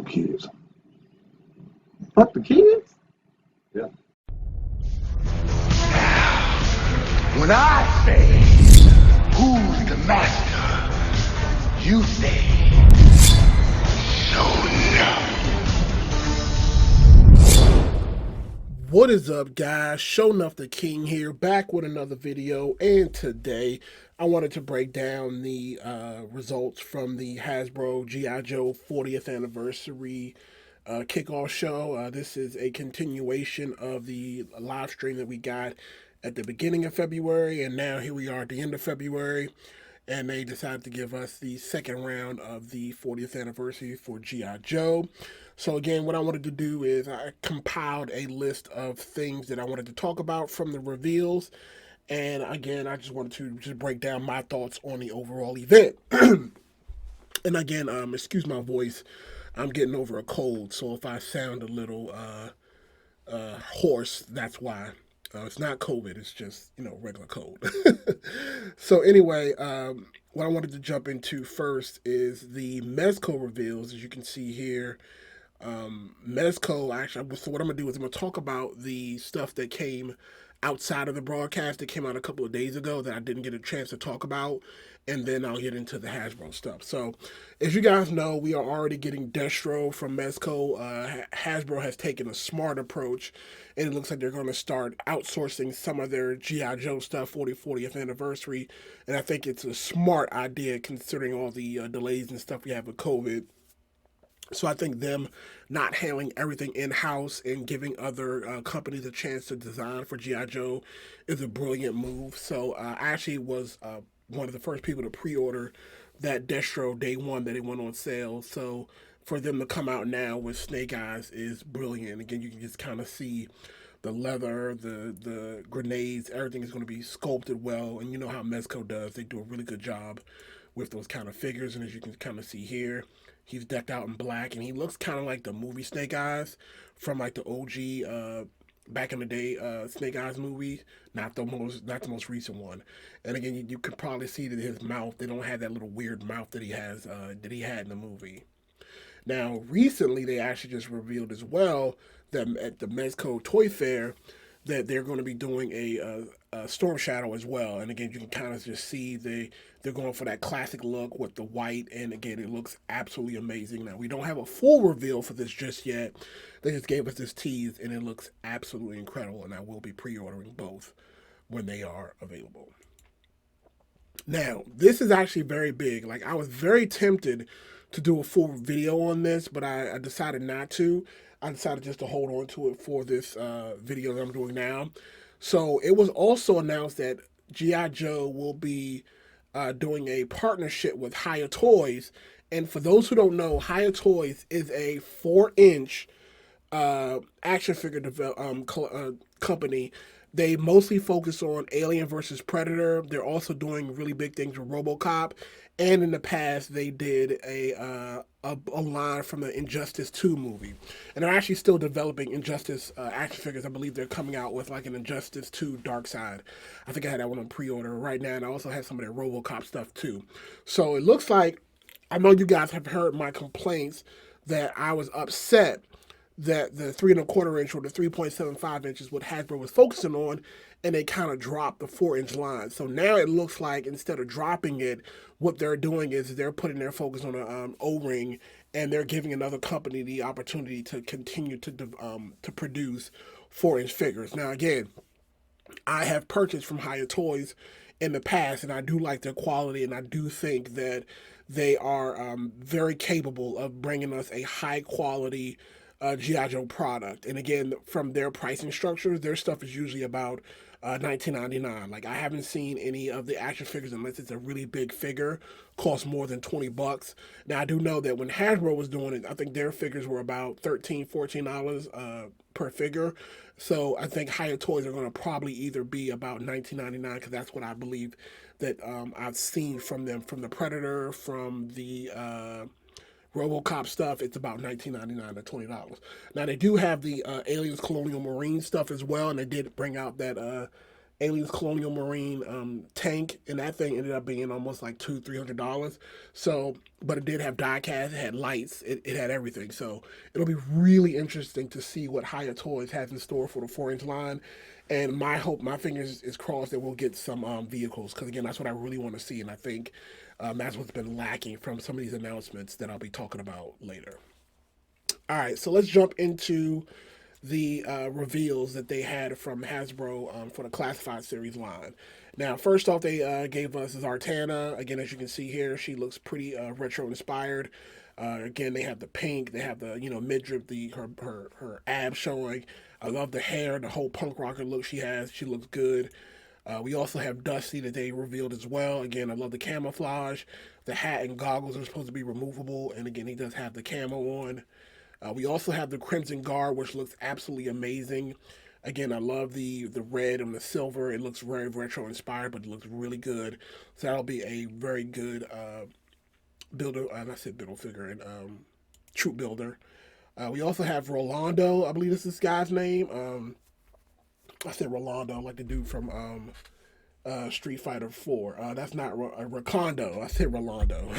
kids. Fuck the kids? Yeah. When I say, who's the master? You say, What is up, guys? Show Enough the King here, back with another video, and today I wanted to break down the results from the Hasbro G.I. Joe 40th anniversary kickoff show. This is a continuation of the live stream that we got at the beginning of February, and now here we are at the end of February, and they decided to give us the second round of the 40th anniversary for G.I. Joe. So again, what I wanted to do is I compiled a list of things that I wanted to talk about from the reveals. And again, I just wanted to just break down my thoughts on the overall event. And again, excuse my voice. I'm getting over a cold, so if I sound a little hoarse, that's why. It's not COVID, it's just, regular cold. So anyway, what I wanted to jump into first is the Mezco reveals, as you can see here. Mezco, actually, so what I'm going to do is I'm going to talk about the stuff that came outside of the broadcast that came out a couple of days ago that I didn't get a chance to talk about, and then I'll get into the Hasbro stuff. So, as you guys know, we are already getting Destro from Mezco. Hasbro has taken a smart approach, and it looks like they're going to start outsourcing some of their G.I. Joe stuff for the 40th anniversary, and I think it's a smart idea considering all the delays and stuff we have with COVID. So I think them not handling everything in-house and giving other companies a chance to design for G.I. Joe is a brilliant move. So I actually was one of the first people to pre-order that Destro day one that it went on sale. So for them to come out now with Snake Eyes is brilliant. Again, you can just kind of see the leather, the grenades, everything is going to be sculpted well. And you know how Mezco does. They do a really good job with those kind of figures. And as you can kind of see here, he's decked out in black, and he looks kind of like the movie Snake Eyes from like the OG back in the day Snake Eyes movie, not the most recent one. And again, you could probably see that his mouth, they don't have that little weird mouth that he has that he had in the movie. Now, recently they actually just revealed as well that at the Mezco Toy Fair that they're going to be doing a Storm Shadow as well. And again, you can kind of just see they're going for that classic look with the white. And again, it looks absolutely amazing. Now, we don't have a full reveal for this just yet. They just gave us this tease, and it looks absolutely incredible. And I will be pre-ordering both when they are available. Now, this is actually very big. Like, I was very tempted to do a full video on this, but I decided not to. I decided just to hold on to it for this video that I'm doing now. So it was also announced that G.I. Joe will be doing a partnership with Hiya Toys. And for those who don't know, Hiya Toys is a 4-inch action figure company. They mostly focus on Alien versus Predator. They're also doing really big things with RoboCop. And in the past, they did a line from the Injustice 2 movie. And they're actually still developing Injustice action figures. I believe they're coming out with like an Injustice 2 Dark Side. I think I had that one on pre-order right now. And I also have some of their RoboCop stuff too. So it looks like, I know you guys have heard my complaints that I was upset that the 3¼ inch or the 3.75 inches what Hasbro was focusing on, and they kind of dropped the 4-inch line. So now it looks like instead of dropping it, what they're doing is they're putting their focus on an O-ring, and they're giving another company the opportunity to continue to produce 4-inch figures. Now again, I have purchased from Hiya Toys in the past, and I do like their quality, and I do think that they are very capable of bringing us a high quality G.I. Joe product. And again, from their pricing structures, their stuff is usually about $19.99. Like, I haven't seen any of the action figures, unless it's a really big figure, cost more than $20. Now, I do know that when Hasbro was doing it, I think their figures were about $13, $14 per figure. So I think Hiya Toys are going to probably either be about $19.99, because that's what I believe that I've seen from them, from the Predator, from the RoboCop stuff. It's about $19.99 to $20. Now, they do have the Aliens Colonial Marine stuff as well, and they did bring out that Aliens Colonial Marine tank, and that thing ended up being almost like $200-300. So, but it did have die cast, it had lights, it had everything. So it'll be really interesting to see what Haya Toys has in store for the 4-inch line. And my hope, my fingers is crossed that we'll get some vehicles, because again, that's what I really want to see, and I think that's what's been lacking from some of these announcements that I'll be talking about later. All right, so let's jump into the reveals that they had from Hasbro for the Classified Series line. Now, first off, they gave us Zartana. Again, as you can see here, she looks pretty retro inspired. Again, they have the pink, they have the midriff, her abs showing. I love the hair, the whole punk rocker look she has. She looks good. We also have Dusty that they revealed as well. Again, I love the camouflage. The hat and goggles are supposed to be removable, and again, he does have the camo on. We also have the Crimson Guard, which looks absolutely amazing. Again, I love the red and the silver. It looks very retro inspired, but it looks really good. So that'll be a very good builder. I said builder figure and troop builder. We also have Rolando. I believe this is this guy's name. I said Rolando, like the dude from Street Fighter 4. That's not Rakondo. I said Rolando.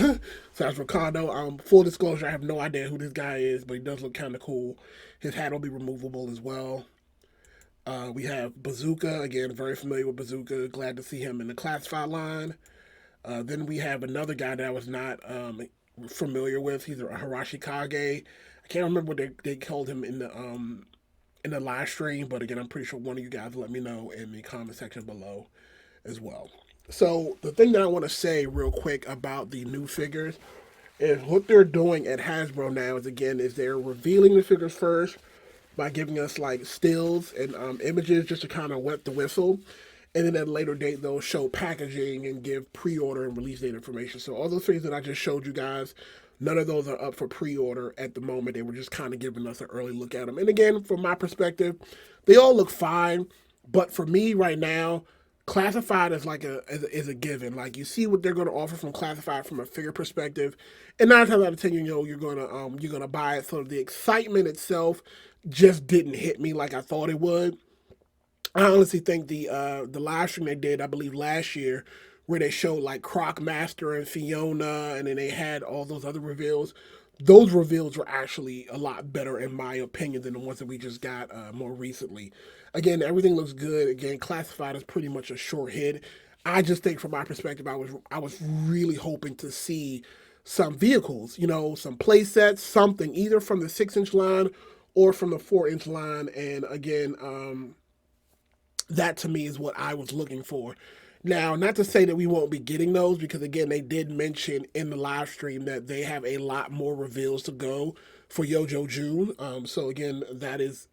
So that's Rakondo. Full disclosure, I have no idea who this guy is, but he does look kind of cool. His hat will be removable as well. We have Bazooka. Again, very familiar with Bazooka. Glad to see him in the classified line. Then we have another guy that I was not familiar with. He's a Hirashi Kage. I can't remember what they called him in the live stream, but again, I'm pretty sure one of you guys will let me know in the comment section below as well. So the thing that I want to say real quick about the new figures is what they're doing at Hasbro now is they're revealing the figures first by giving us like stills and images just to kind of wet the whistle. And then at a later date, they'll show packaging and give pre-order and release date information. So all those things that I just showed you guys, none of those are up for pre-order at the moment. They were just kind of giving us an early look at them. And again, from my perspective, they all look fine. But for me right now, classified is a given. Like you see what they're going to offer from classified from a figure perspective, and 9 times out of 10, you're gonna buy it. So the excitement itself just didn't hit me like I thought it would. I honestly think the live stream they did, I believe last year, where they showed like Croc Master and Fiona, and then they had all those other reveals. Those reveals were actually a lot better, in my opinion, than the ones that we just got more recently. Again, everything looks good. Again, classified is pretty much a short hit. I just think, from my perspective, I was really hoping to see some vehicles, some play sets, something either from the 6-inch line or from the 4-inch line. And again, that to me is what I was looking for. Now, not to say that we won't be getting those, because again, they did mention in the live stream that they have a lot more reveals to go for Yojo June. So again, that is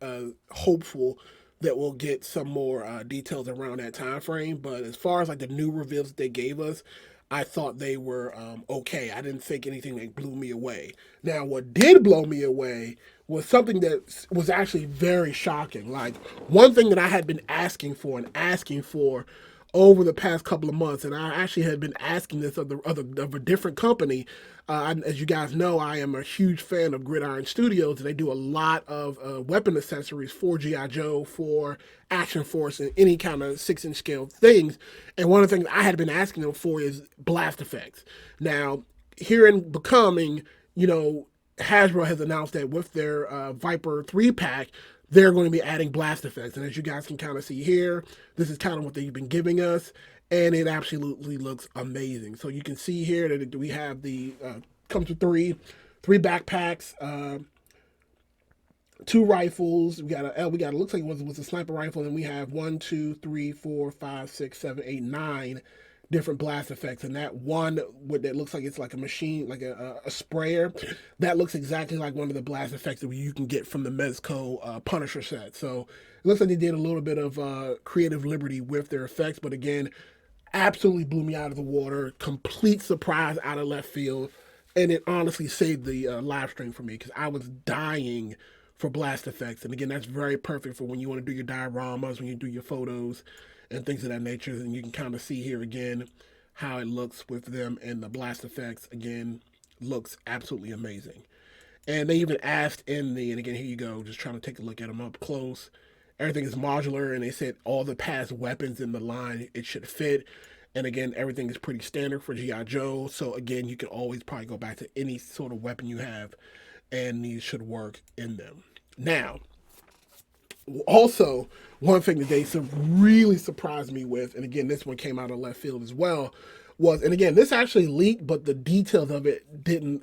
hopeful that we'll get some more details around that time frame. But as far as like the new reveals that they gave us, I thought they were okay. I didn't think anything that blew me away. Now, what did blow me away was something that was actually very shocking. Like, one thing that I had been asking for over the past couple of months, and I actually had been asking this of a different company. As you guys know, I am a huge fan of Gridiron Studios, and they do a lot of weapon accessories for GI Joe, for Action Force, and any kind of 6-inch scale things. And one of the things I had been asking them for is blast effects. Now, here in Becoming, Hasbro has announced that with their Viper 3-pack, they're going to be adding blast effects. And as you guys can kind of see here, this is kind of what they've been giving us, and it absolutely looks amazing. So you can see here that we have the comes with three backpacks, 2 rifles. We got it looks like it was a sniper rifle, and we have 1, 2, 3, 4, 5, 6, 7, 8, 9 different blast effects. And that one that looks like it's like a machine, like a sprayer, that looks exactly like one of the blast effects that you can get from the Mezco Punisher set. So it looks like they did a little bit of creative liberty with their effects, but again, absolutely blew me out of the water. Complete surprise out of left field, and it honestly saved the live stream for me, because I was dying for blast effects. And again, that's very perfect for when you want to do your dioramas, when you do your photos and things of that nature. And you can kind of see here again how it looks with them, and the blast effects again looks absolutely amazing. And they even asked and again, here you go, just trying to take a look at them up close. everything is modular, and they said all the past weapons in the line it should fit. And again, everything is pretty standard for GI Joe. So again, you can always probably go back to any sort of weapon you have, and these should work in them. Now, also, one thing that they really surprised me with, and again, this one came out of left field as well, was, and again, this actually leaked, but the details of it didn't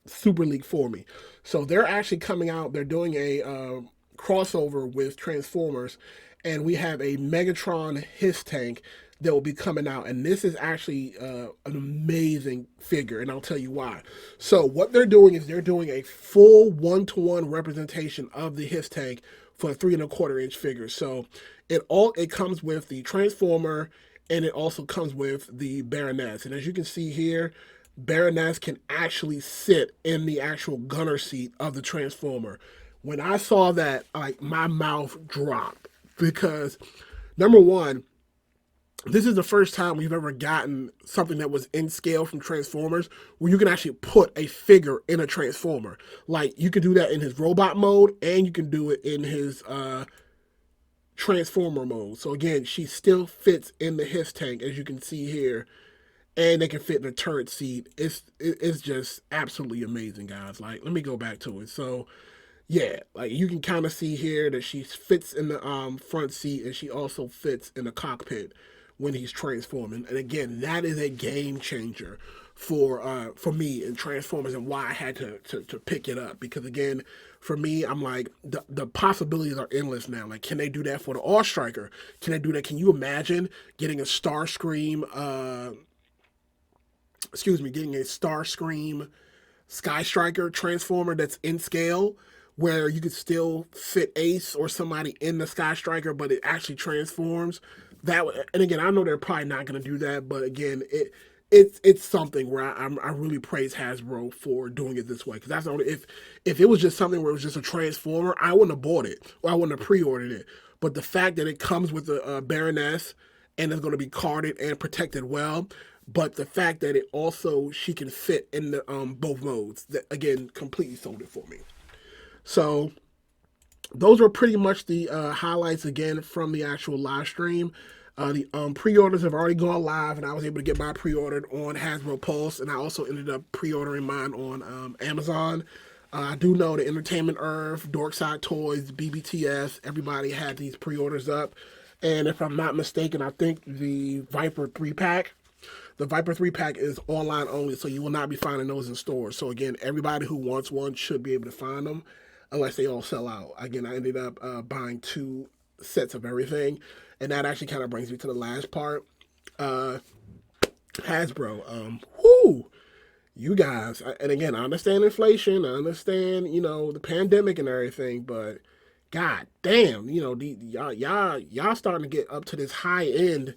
super leak for me. So they're actually coming out, they're doing a crossover with Transformers, and we have a Megatron Hiss tank that will be coming out, and this is actually an amazing figure, and I'll tell you why. So what they're doing is they're doing a full one-to-one representation of the Hiss tank for a 3¼ inch figure. So it comes with the Transformer, and it also comes with the Baroness. And as you can see here, Baroness can actually sit in the actual gunner seat of the Transformer. When I saw that, like, my mouth dropped, because number one, this is the first time we've ever gotten something that was in scale from Transformers where you can actually put a figure in a Transformer. Like, you can do that in his robot mode, and you can do it in his Transformer mode. So again, she still fits in the Hiss tank, as you can see here, and they can fit in the turret seat. It's just absolutely amazing, guys. Like, let me go back to it. So yeah, like, you can kind of see here that she fits in the front seat, and she also fits in the cockpit when he's transforming. And again, that is a game changer for me in Transformers, and why I had to pick it up. Because again, for me, I'm like, the possibilities are endless now. Like, can they do that for the All Striker? Can they do that? Can you imagine getting a Starscream getting a Starscream Sky Striker Transformer that's in scale, where you could still fit Ace or somebody in the Sky Striker, but it actually transforms? That, and again, I know they're probably not going to do that, but again, it's something where I really praise Hasbro for doing it this way. Because that's the only, if it was just something where it was just a Transformer, I wouldn't have bought it, or I wouldn't have pre-ordered it. But the fact that it comes with a Baroness, and it's going to be carded and protected well, but the fact that it also, she can fit in the both modes, that again completely sold it for me. So those were pretty much the highlights again from the actual live stream. The pre-orders have already gone live, and I was able to get my pre-ordered on Hasbro Pulse, and I also ended up pre-ordering mine on Amazon. I do know the Entertainment Earth, Dorkside Toys, BBTS, everybody had these pre-orders up. And if I'm not mistaken, I think the Viper 3-pack, the Viper 3-pack is online only, so you will not be finding those in stores. So again, everybody who wants one should be able to find them, unless they all sell out. Again, I ended up buying 2 sets of everything, and that actually kind of brings me to the last part. Hasbro, you guys, and again, I understand inflation, I understand, the pandemic and everything, but god damn, y'all starting to get up to this high end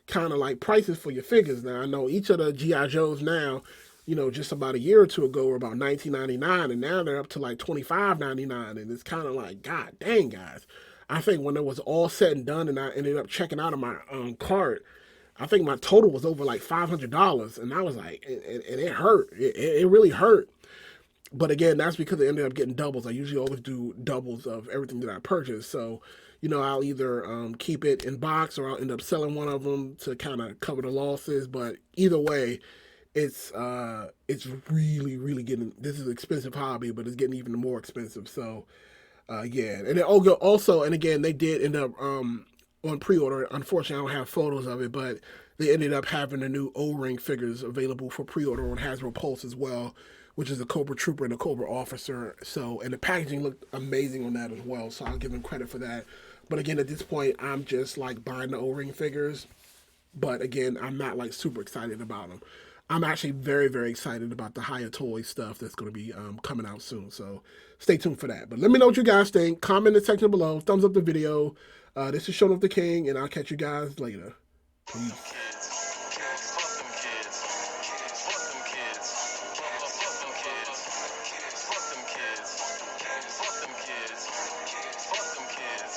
kind of like prices for your figures. Now I know each of the GI Joes now, just about a year or two ago were about $19.99, and now they're up to like $25.99, and it's kind of like, god dang, guys. I think when it was all said and done, and I ended up checking out of my cart, I think my total was over like $500, and I was like, and it hurt. It really hurt. But again, that's because I ended up getting doubles. I usually always do doubles of everything that I purchase. So, I'll either keep it in box, or I'll end up selling one of them to kind of cover the losses. But either way, it's really, really getting, this is an expensive hobby, but it's getting even more expensive. So, yeah. And then also, and again, they did end up on pre-order. Unfortunately, I don't have photos of it, but they ended up having the new O-ring figures available for pre-order on Hasbro Pulse as well, which is a Cobra Trooper and a Cobra Officer. So, and the packaging looked amazing on that as well, so I'll give them credit for that. But again, at this point, I'm just like buying the O-ring figures. But again, I'm not like super excited about them. I'm actually very, very excited about the higher toy stuff that's going to be coming out soon. So stay tuned for that. But let me know what you guys think. Comment in the section below. Thumbs up the video. This is Shown Off the King, and I'll catch you guys later. Peace.